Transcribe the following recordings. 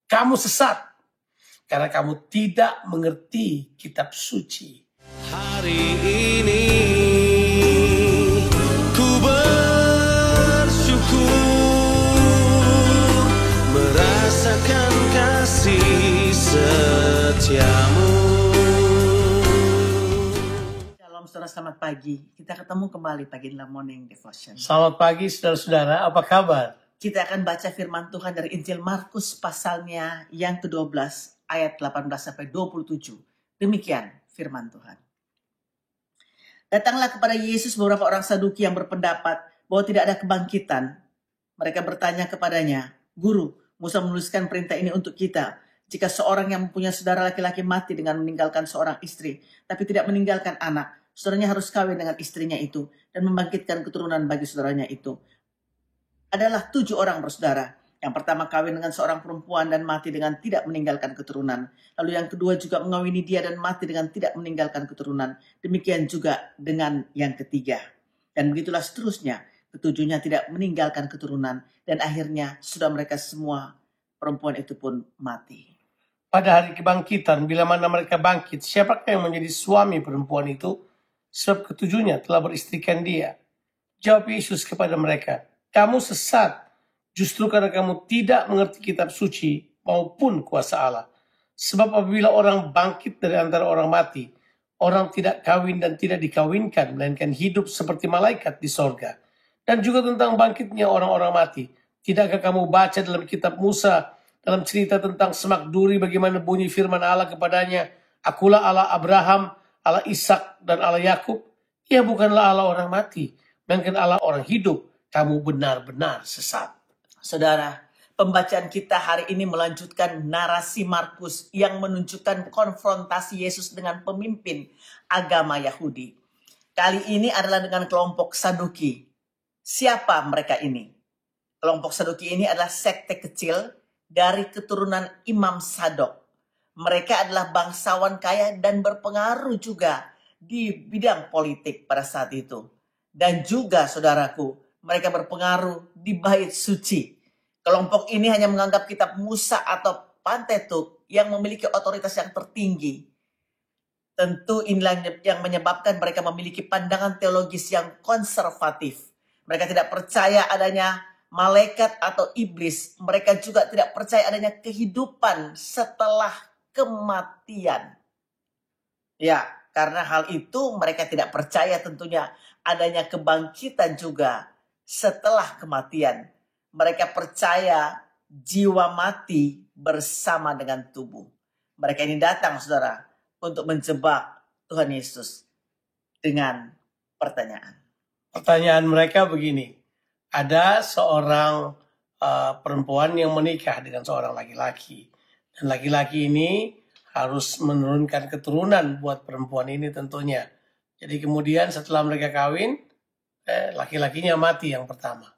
Kamu sesat karena kamu tidak mengerti kitab suci. Hari ini ku bersyukur merasakan kasih setiamu. Shalom saudara, selamat pagi. Kita ketemu kembali pagi dalam Morning Devotion. Selamat pagi saudara-saudara, apa kabar? Kita akan baca firman Tuhan dari Injil Markus pasalnya yang ke-12 ayat 18 sampai 27. Demikian firman Tuhan. Datanglah kepada Yesus beberapa orang Saduki yang berpendapat bahwa tidak ada kebangkitan. Mereka bertanya kepadanya, "Guru, Musa menuliskan perintah ini untuk kita. Jika seorang yang mempunyai saudara laki-laki mati dengan meninggalkan seorang istri, tapi tidak meninggalkan anak, saudaranya harus kawin dengan istrinya itu dan membangkitkan keturunan bagi saudaranya itu. Adalah 7 orang bersaudara. Yang pertama kawin dengan seorang perempuan dan mati dengan tidak meninggalkan keturunan. Lalu yang kedua juga mengawini dia dan mati dengan tidak meninggalkan keturunan. Demikian juga dengan yang ketiga. Dan begitulah seterusnya. Ketujuhnya tidak meninggalkan keturunan. Dan akhirnya sudah mereka semua perempuan itu pun mati." Pada hari kebangkitan, bila mana mereka bangkit, siapakah yang menjadi suami perempuan itu? Sebab ketujuhnya telah beristrikan dia. Jawab Yesus kepada mereka, "Kamu sesat, justru karena kamu tidak mengerti kitab suci maupun kuasa Allah. Sebab apabila orang bangkit dari antara orang mati, orang tidak kawin dan tidak dikawinkan, melainkan hidup seperti malaikat di sorga. Dan juga tentang bangkitnya orang-orang mati. Tidakkah kamu baca dalam kitab Musa, dalam cerita tentang semak duri bagaimana bunyi firman Allah kepadanya, Akulah Allah Abraham, Allah Ishak dan Allah Yakub. Ia bukanlah Allah orang mati, melainkan Allah orang hidup. Kamu benar-benar sesat." Saudara, pembacaan kita hari ini melanjutkan narasi Markus yang menunjukkan konfrontasi Yesus dengan pemimpin agama Yahudi. Kali ini adalah dengan kelompok Saduki. Siapa mereka ini? Kelompok Saduki ini adalah sekte kecil dari keturunan Imam Sadok. Mereka adalah bangsawan kaya dan berpengaruh juga di bidang politik pada saat itu. Dan juga saudaraku, mereka berpengaruh di bait suci. Kelompok ini hanya menganggap kitab Musa atau Pentateuch yang memiliki otoritas yang tertinggi. Tentu inilah yang menyebabkan mereka memiliki pandangan teologis yang konservatif. Mereka tidak percaya adanya malaikat atau iblis. Mereka juga tidak percaya adanya kehidupan setelah kematian. Ya, karena hal itu mereka tidak percaya tentunya adanya kebangkitan juga setelah kematian. Mereka percaya jiwa mati bersama dengan tubuh. Mereka ini datang, saudara, untuk menjebak Tuhan Yesus dengan pertanyaan. Pertanyaan mereka begini, ada seorang perempuan yang menikah dengan seorang laki-laki. Dan laki-laki ini harus menurunkan keturunan buat perempuan ini tentunya. Jadi kemudian setelah mereka kawin, laki-lakinya mati yang pertama.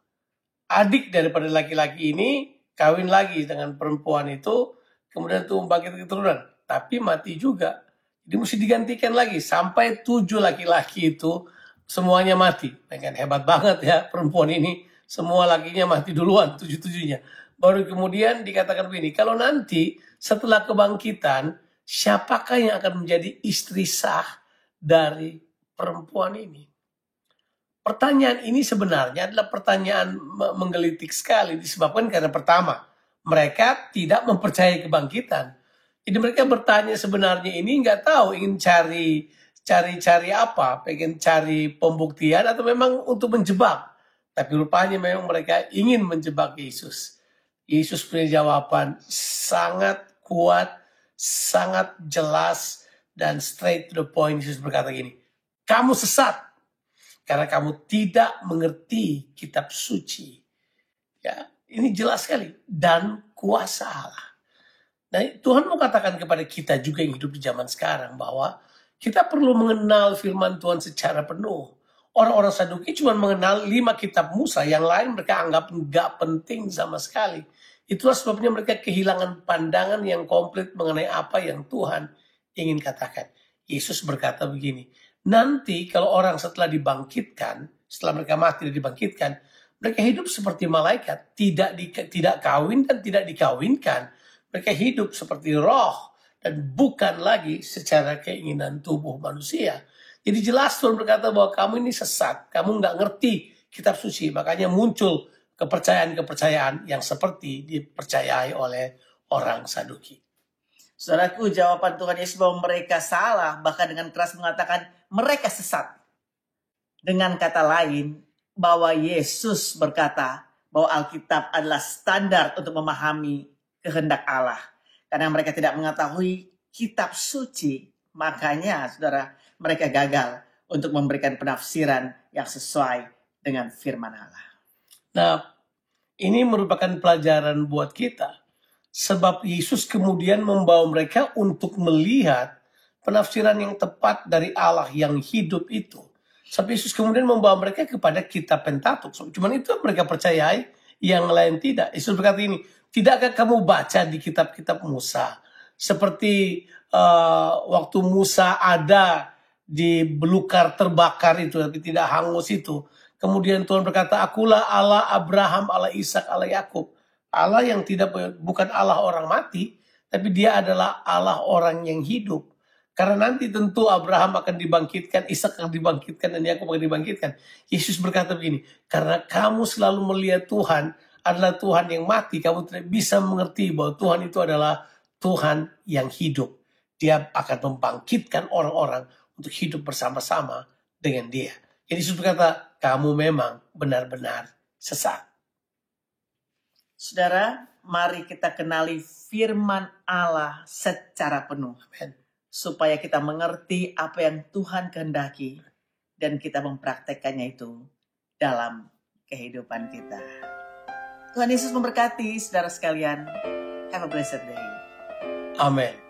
Adik daripada laki-laki ini kawin lagi dengan perempuan itu, kemudian tuh membangkit keturunan, tapi mati juga. Jadi mesti digantikan lagi sampai 7 laki-laki itu semuanya mati. Kan hebat banget ya perempuan ini, semua lakinya mati duluan, 7-7-nya. Baru kemudian dikatakan begini, kalau nanti setelah kebangkitan, siapakah yang akan menjadi istri sah dari perempuan ini? Pertanyaan ini sebenarnya adalah pertanyaan menggelitik sekali, disebabkan karena pertama, mereka tidak mempercayai kebangkitan. Jadi mereka bertanya sebenarnya ini nggak tahu ingin cari apa, pengen cari pembuktian atau memang untuk menjebak. Tapi rupanya memang mereka ingin menjebak Yesus. Yesus punya jawaban sangat kuat, sangat jelas, dan straight to the point. Yesus berkata gini, "Kamu sesat karena kamu tidak mengerti kitab suci." Ya, ini jelas sekali. Dan kuasa Allah. Nah, Tuhan mau katakan kepada kita juga yang hidup di zaman sekarang bahwa kita perlu mengenal firman Tuhan secara penuh. Orang-orang Saduki cuma mengenal 5 kitab Musa, yang lain mereka anggap nggak penting sama sekali. Itulah sebabnya mereka kehilangan pandangan yang komplit mengenai apa yang Tuhan ingin katakan. Yesus berkata begini, nanti kalau orang setelah dibangkitkan, setelah mereka mati dan dibangkitkan, mereka hidup seperti malaikat, tidak kawin dan tidak dikawinkan, Mereka hidup seperti roh dan bukan lagi secara keinginan tubuh manusia. Jadi jelas Tuhan berkata bahwa kamu ini sesat, kamu nggak ngerti kitab suci, makanya muncul kepercayaan-kepercayaan yang seperti dipercayai oleh orang Saduki. Saudaraku, jawaban Tuhan Yesus bahwa mereka salah, bahkan dengan keras mengatakan mereka sesat. Dengan kata lain, bahwa Yesus berkata bahwa Alkitab adalah standar untuk memahami kehendak Allah. Karena mereka tidak mengetahui kitab suci, makanya saudara, mereka gagal untuk memberikan penafsiran yang sesuai dengan firman Allah. Nah, ini merupakan pelajaran buat kita. Sebab Yesus kemudian membawa mereka untuk melihat penafsiran yang tepat dari Allah yang hidup itu. Sebab Yesus kemudian membawa mereka kepada kitab Pentatuk. Cuman itu mereka percayai, yang lain tidak. Yesus berkata ini, tidakkah kamu baca di kitab-kitab Musa? Seperti waktu Musa ada di belukar terbakar itu, tapi tidak hangus itu. Kemudian Tuhan berkata, akulah Allah Abraham, Allah Ishak, Allah Yakub. Allah yang bukan Allah orang mati, tapi dia adalah Allah orang yang hidup. Karena nanti tentu Abraham akan dibangkitkan, Ishak akan dibangkitkan, dan Yakub akan dibangkitkan. Yesus berkata begini, karena kamu selalu melihat Tuhan adalah Tuhan yang mati, kamu tidak bisa mengerti bahwa Tuhan itu adalah Tuhan yang hidup. Dia akan membangkitkan orang-orang untuk hidup bersama-sama dengan dia. Jadi Yesus berkata, kamu memang benar-benar sesat. Saudara, mari kita kenali firman Allah secara penuh. Amen. Supaya kita mengerti apa yang Tuhan kehendaki dan kita mempraktekkannya itu dalam kehidupan kita. Tuhan Yesus memberkati saudara sekalian. Have a blessed day. Amen.